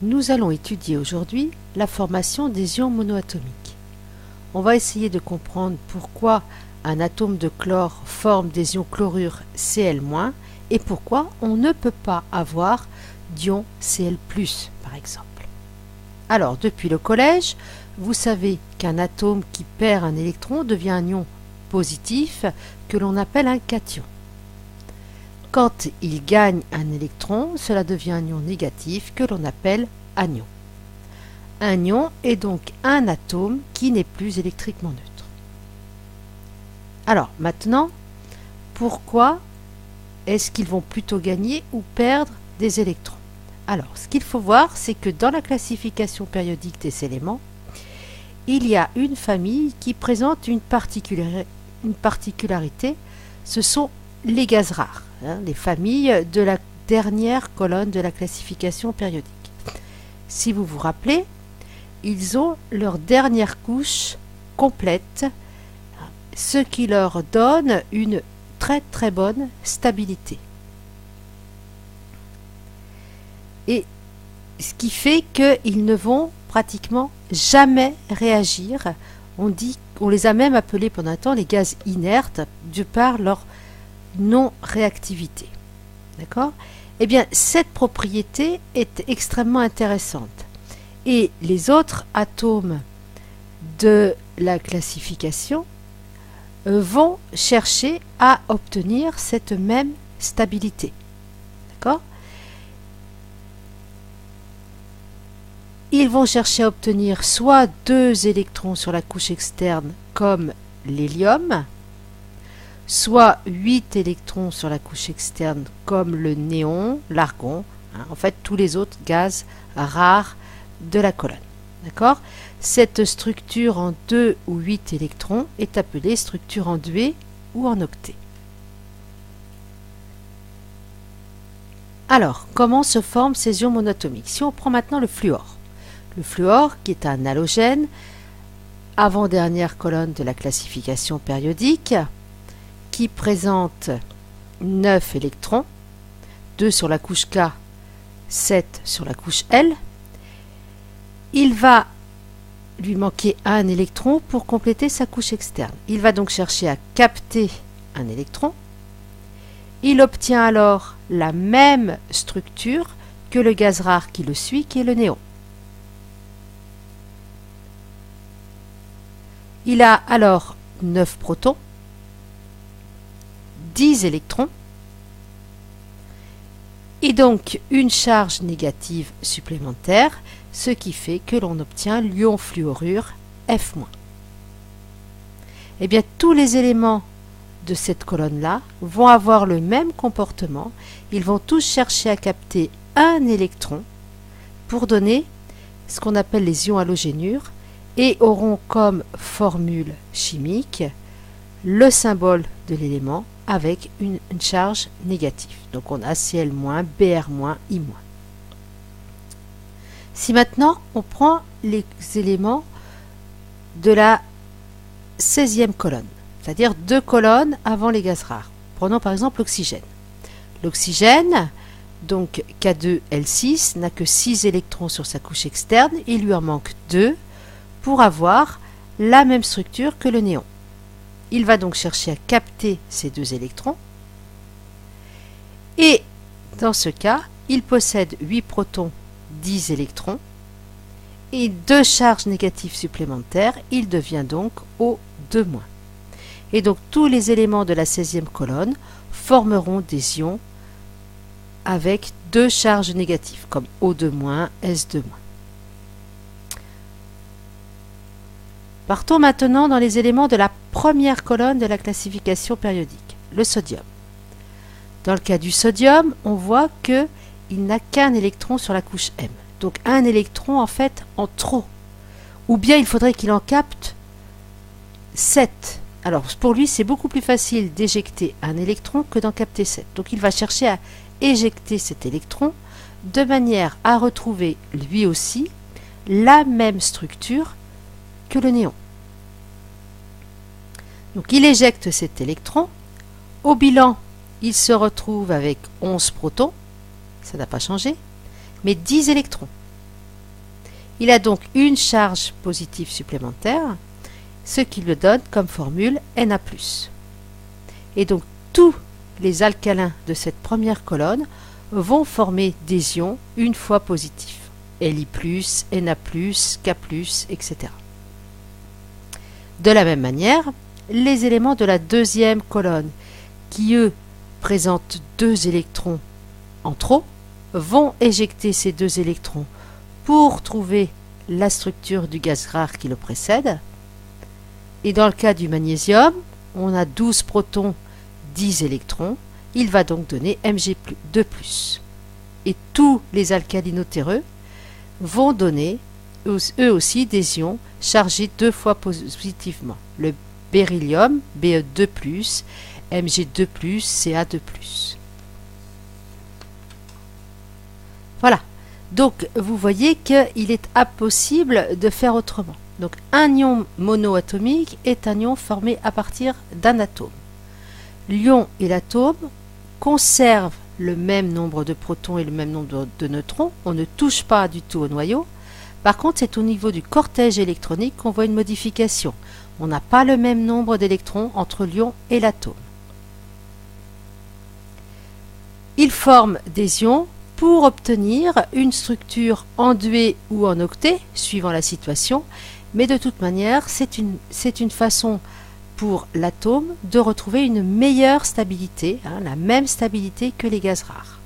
Nous allons étudier aujourd'hui la formation des ions monoatomiques. On va essayer de comprendre pourquoi un atome de chlore forme des ions chlorure Cl- et pourquoi on ne peut pas avoir d'ion Cl+, par exemple. Alors, depuis le collège, vous savez qu'un atome qui perd un électron devient un ion positif que l'on appelle un cation. Quand il gagne un électron, cela devient un ion négatif que l'on appelle anion. Un ion est donc un atome qui n'est plus électriquement neutre. Alors maintenant, pourquoi est-ce qu'ils vont plutôt gagner ou perdre des électrons? Alors, ce qu'il faut voir, c'est que dans la classification périodique des éléments, il y a une famille qui présente une particularité, ce sont les gaz rares, les familles de la dernière colonne de la classification périodique. Si vous vous rappelez, ils ont leur dernière couche complète, ce qui leur donne une très bonne stabilité. Et ce qui fait qu'ils ne vont pratiquement jamais réagir. On les a même appelés pendant un temps les gaz inertes de par leur non-réactivité. D'accord ? Eh bien, cette propriété est extrêmement intéressante. Et les autres atomes de la classification vont chercher à obtenir cette même stabilité. D'accord ? Ils vont chercher à obtenir soit 2 électrons sur la couche externe comme l'hélium, soit 8 électrons sur la couche externe comme le néon, l'argon, en fait tous les autres gaz rares de la colonne. D'accord ? Cette structure en 2 ou 8 électrons est appelée structure en duée ou en octet. Alors, comment se forment ces ions monatomiques? Si on prend maintenant le fluor, qui est un halogène, avant-dernière colonne de la classification périodique, qui présente 9 électrons, 2 sur la couche K, 7 sur la couche L. Il va lui manquer un électron pour compléter sa couche externe. Il va donc chercher à capter un électron. Il obtient alors la même structure que le gaz rare qui le suit, qui est le néon. Il a alors 9 protons, 10 électrons, et donc une charge négative supplémentaire, ce qui fait que l'on obtient l'ion fluorure F-. Eh bien, tous les éléments de cette colonne-là vont avoir le même comportement. Ils vont tous chercher à capter un électron pour donner ce qu'on appelle les ions halogénures et auront comme formule chimique le symbole de l'élément avec une charge négative. Donc on a Cl-, Br-, I-. Si maintenant on prend les éléments de la 16e colonne, c'est-à-dire 2 colonnes avant les gaz rares. Prenons par exemple l'oxygène. L'oxygène, donc K2L6, n'a que 6 électrons sur sa couche externe, il lui en manque 2 pour avoir la même structure que le néon. Il va donc chercher à capter ces 2 électrons et dans ce cas, il possède 8 protons, 10 électrons et 2 charges négatives supplémentaires, il devient donc O2-. Et donc tous les éléments de la 16e colonne formeront des ions avec 2 charges négatives comme O2-, S2-. Partons maintenant dans les éléments de la première colonne de la classification périodique, le sodium. Dans le cas du sodium, on voit qu'il n'a qu'un électron sur la couche M. Donc un électron en fait en trop. Ou bien il faudrait qu'il en capte 7. Alors pour lui, c'est beaucoup plus facile d'éjecter un électron que d'en capter 7. Donc il va chercher à éjecter cet électron de manière à retrouver lui aussi la même structure que le néon. Donc il éjecte cet électron. Au bilan, il se retrouve avec 11 protons, ça n'a pas changé, mais 10 électrons. Il a donc une charge positive supplémentaire, ce qui le donne comme formule Na+. Et donc tous les alcalins de cette première colonne vont former des ions une fois positifs. Li+, Na+, K+, etc. De la même manière, les éléments de la deuxième colonne, qui eux présentent 2 électrons en trop, vont éjecter ces 2 électrons pour trouver la structure du gaz rare qui le précède. Et dans le cas du magnésium, on a 12 protons, 10 électrons. Il va donc donner Mg2+. Et tous les alcalinotéreux vont donner eux aussi des ions chargés 2 fois positivement. Le beryllium, Be2+, Mg2+, Ca2+. Voilà. Donc, vous voyez qu'il est impossible de faire autrement. Donc, un ion monoatomique est un ion formé à partir d'un atome. L'ion et l'atome conservent le même nombre de protons et le même nombre de neutrons. On ne touche pas du tout au noyau. Par contre, c'est au niveau du cortège électronique qu'on voit une modification. On n'a pas le même nombre d'électrons entre l'ion et l'atome. Ils forment des ions pour obtenir une structure en duet ou en octet, suivant la situation, mais de toute manière, c'est une façon pour l'atome de retrouver une meilleure stabilité, la même stabilité que les gaz rares.